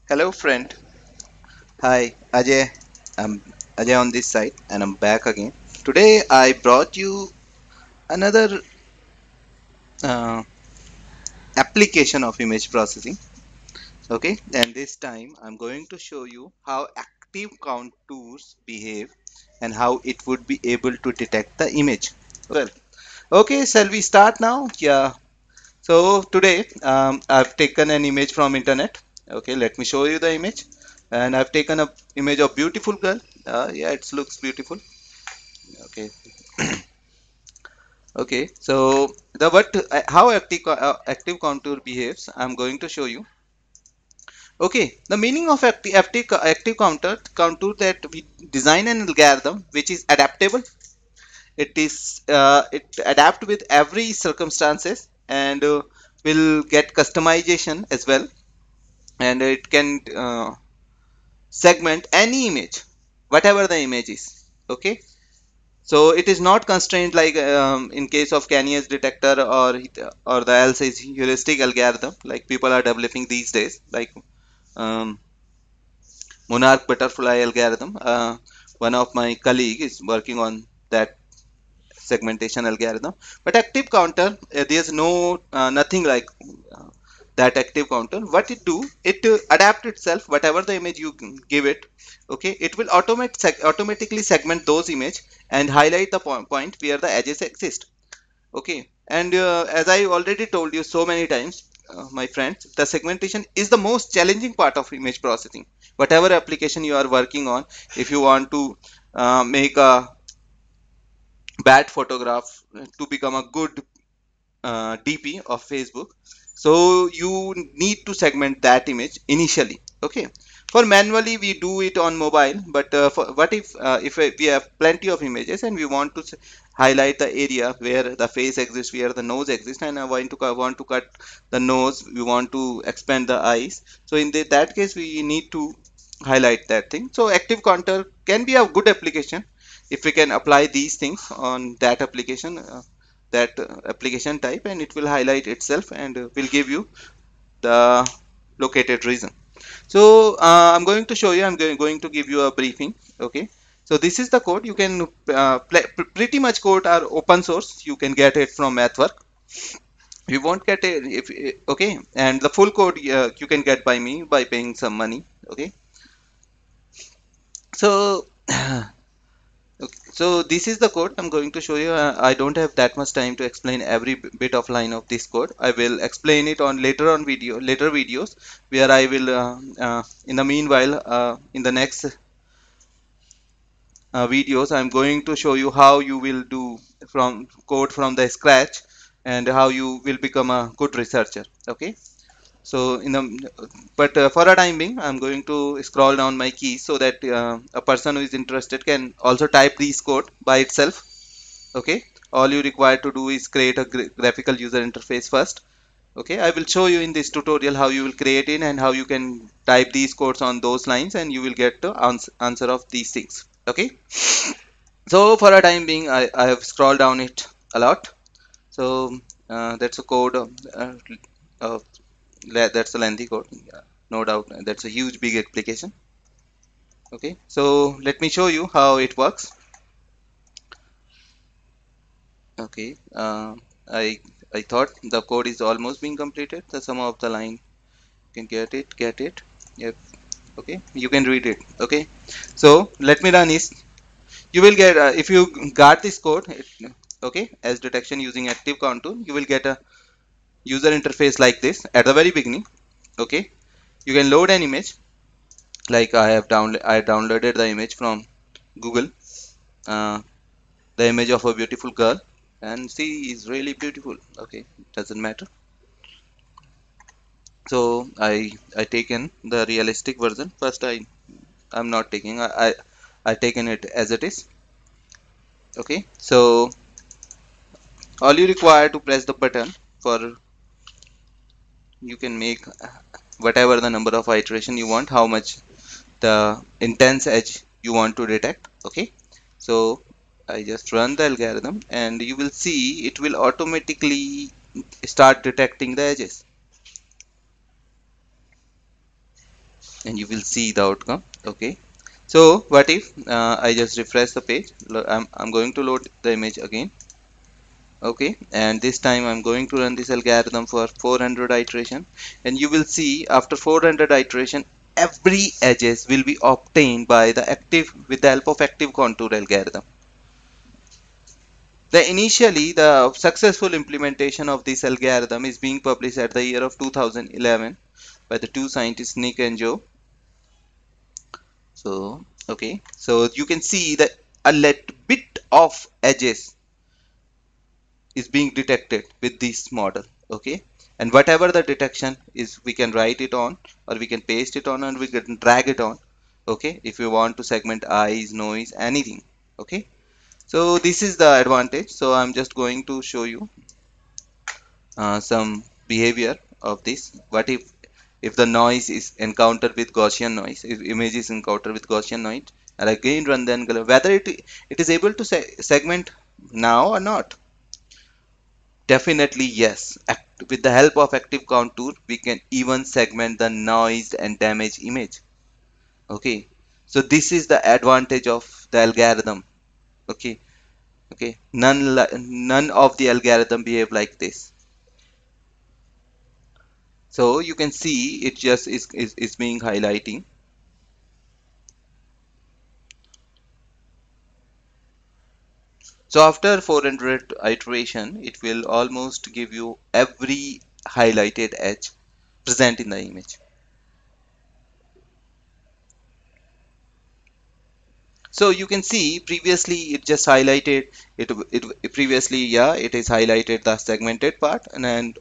Hello, friend. Hi, Ajay. I'm Ajay on this side, and I'm back again. Today, I brought you another uh, application of image processing. Okay, and this time I'm going to show you how active contours behave and how it would be able to detect the image. Well, okay, shall we start now? Yeah. So today, I've taken an image from internet. Okay, let me show you the image, and I've taken a image of beautiful girl. Yeah, it looks beautiful. Okay, okay. So the what how active contour behaves, I'm going to show you. Okay, the meaning of active contour that we design an algorithm which is adaptable. It adapt with every circumstances and will get customization as well, and it can segment any image, whatever the image is. Okay, so it is not constrained like in case of Canier's detector or the else is heuristic algorithm like people are developing these days, like um, monarch butterfly algorithm. One of my colleague is working on that segmentation algorithm. But active counter, there's no nothing like uh, that active counter. What it do, it adapt itself whatever the image you give it. Okay, it will automatically segment those image and highlight the point where the edges exist. Okay, and as I already told you so many times, my friends, the segmentation is the most challenging part of image processing. Whatever application you are working on, if you want to make a bad photograph to become a good DP of Facebook. So you need to segment that image initially. Okay. For manually we do it on mobile, but for, what if we have plenty of images and we want to highlight the area where the face exists, where the nose exists, and I want to cut the nose, we want to expand the eyes. So in that case, we need to highlight that thing. So active counter can be a good application if we can apply these things on that application. Application type, and it will highlight itself and will give you the located region. So I'm going to show you, going to give you a briefing. Okay, so this is the code. You can pretty much code are open source, you can get it from Mathwork. You won't get it if okay, and the full code you can get by me by paying some money. Okay, so okay, so this is the code I'm going to show you. I don't have that much time to explain every bit of line of this code. I will explain it on later videos where I will in the meanwhile in the next videos I'm going to show you how you will do from code from the scratch and how you will become a good researcher. Okay. So in the for a time being, I'm going to scroll down my keys so that a person who is interested can also type this code by itself. Okay, all you require to do is create a graphical user interface first. Okay, I will show you in this tutorial how you will create it and how you can type these codes on those lines and you will get the answer of these things. Okay, so for a time being, I have scrolled down it a lot. So that's a code uh, that's a lengthy code. Yeah, no doubt, that's a huge big application. Okay, so let me show you how it works. Okay, I thought the code is almost being completed. The sum of the line, you can get it. Yep. Okay, you can read it. Okay, so let me run this. You will get if you got this code. Okay, as detection using active contour, you will get a user interface like this at the very beginning. Okay, you can load an image. Like I downloaded the image from Google. Uh, the image of a beautiful girl, and she is really beautiful. Okay, doesn't matter. So I taken the realistic version first. I'm not taking I taken it as it is. Okay, so all you require to press the button for, you can make whatever the number of iteration you want, how much the intense edge you want to detect. Okay, so I just run the algorithm and you will see it will automatically start detecting the edges. and you will see the outcome. Okay, so what if I just refresh the page. I'm going to load the image again. Okay, and this time I'm going to run this algorithm for 400 iteration, and you will see after 400 iteration every edges will be obtained by the active with the help of active contour algorithm. The successful implementation of this algorithm is being published at the year of 2011 by the two scientists Nick and Joe. So okay, so you can see that a little bit of edges is being detected with this model. Okay, and whatever the detection is, we can write it on, or we can paste it on, and we can drag it on. Okay, if you want to segment eyes, noise, anything. Okay, so this is the advantage. So I'm just going to show you some behavior of this. What if the noise is encountered with Gaussian noise, if image is encountered with Gaussian noise, and again run the angular, whether it is able to segment now or not? Definitely yes. With the help of active contour, we can even segment the noise and damaged image. Okay, so this is the advantage of the algorithm. Okay, okay, none of the algorithm behave like this. So you can see it just is being highlighting. So after 400 iteration, it will almost give you every highlighted edge present in the image. So you can see previously it just highlighted it previously, yeah, it is highlighted the segmented part, and then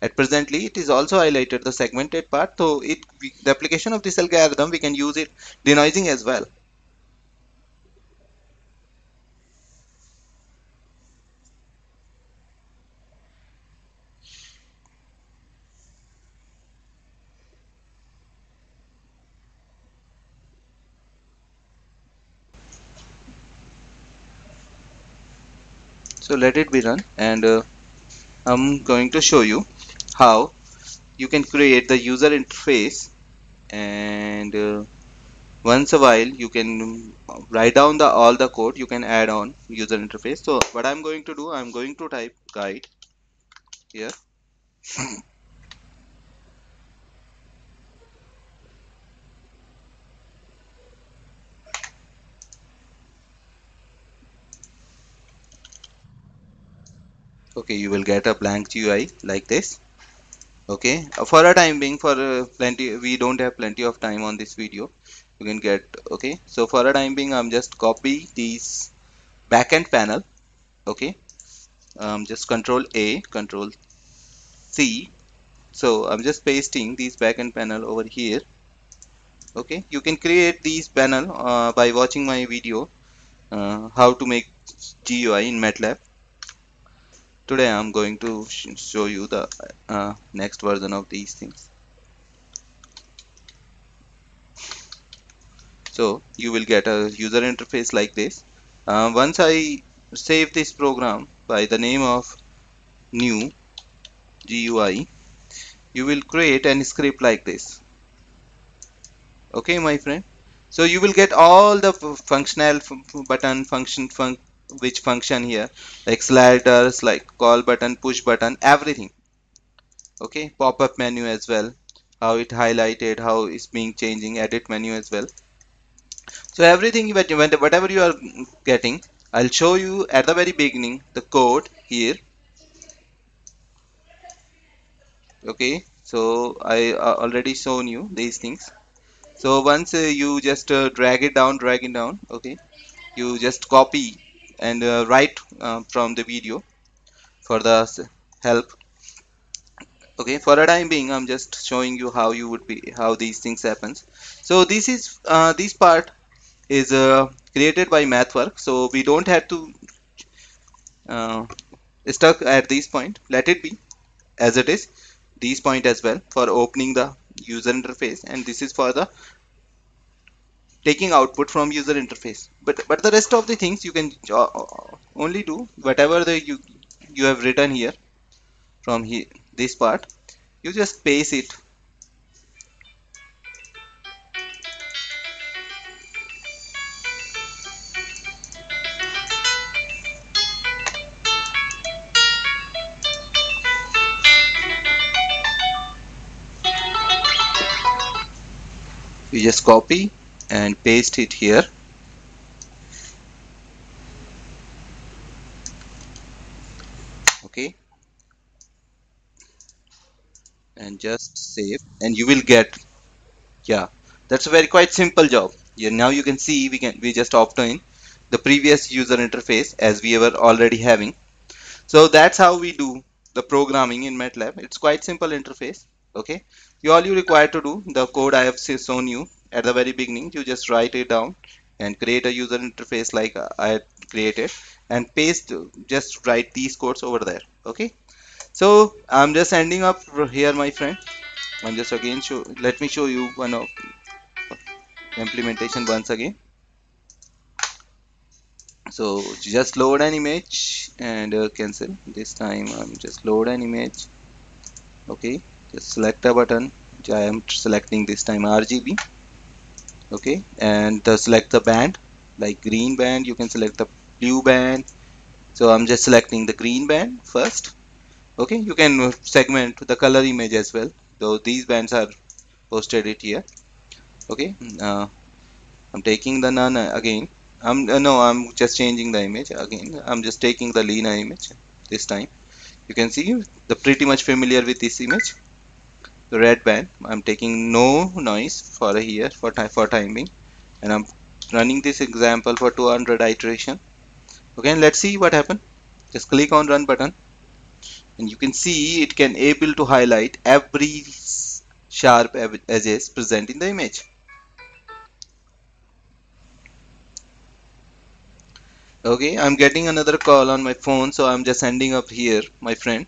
at presently it is also highlighted the segmented part. So the application of this algorithm, we can use it denoising as well. So let it be run, and I'm going to show you how you can create the user interface, and once a while you can write down the all the code you can add on user interface. So what I'm going to do, I'm going to type guide here. Okay, you will get a blank GUI like this. Okay, for a time being, for plenty, we don't have plenty of time on this video. You can get, okay, so for a time being, I'm just copy these backend panel. Okay, just control A, control C. So I'm just pasting these backend panel over here. Okay, you can create these panel by watching my video how to make GUI in MATLAB. Today I'm going to show you the next version of these things. So you will get a user interface like this. Once I save this program by the name of new GUI, you will create a script like this. Okay, my friend. So you will get all the functional button which function here, like sliders, like call button, push button, everything. Okay, pop-up menu as well, how it highlighted, how it's being changing, edit menu as well. So everything whatever you are getting, I'll show you at the very beginning the code here. Okay, so I already shown you these things. So once you just drag it down. Okay, you just copy and write from the video for the help. Okay, for a time being, I'm just showing you how you would be how these things happens. So this part is created by MathWork, so we don't have to uh, stuck at this point. Let it be as it is, this point as well for opening the user interface, and this is for the taking output from user interface. But the rest of the things you can only do whatever you have written here from here, this part, you just paste it. You just copy and paste it here. Okay, and just save, and you will get, yeah, that's a very quite simple job. Yeah, now you can see we just obtain the previous user interface as we were already having. So that's how we do the programming in MATLAB. It's quite simple interface. Okay, all you require to do, the code I have shown you at the very beginning, you just write it down and create a user interface like I had created, and paste, just write these codes over there. Okay, so I'm just ending up here, my friend. I'm just again show, let me show you one of implementation once again. So just load an image and cancel. This time I'm just load an image. Okay, just select a button. I am selecting this time RGB. Okay, and select the band, like green band. You can select the blue band. So I'm just selecting the green band first. Okay, you can segment the color image as well, though these bands are posted it here. Okay, I'm taking the none again. No, I'm just changing the image again. I'm just taking the Lena image this time. You can see the pretty much familiar with this image. The red band. I'm taking no noise for here for timing, and I'm running this example for 200 iteration. Okay, and let's see what happened. Just click on run button, and you can see it can able to highlight every sharp edges present in the image. Okay, I'm getting another call on my phone, so I'm just ending up here, my friend.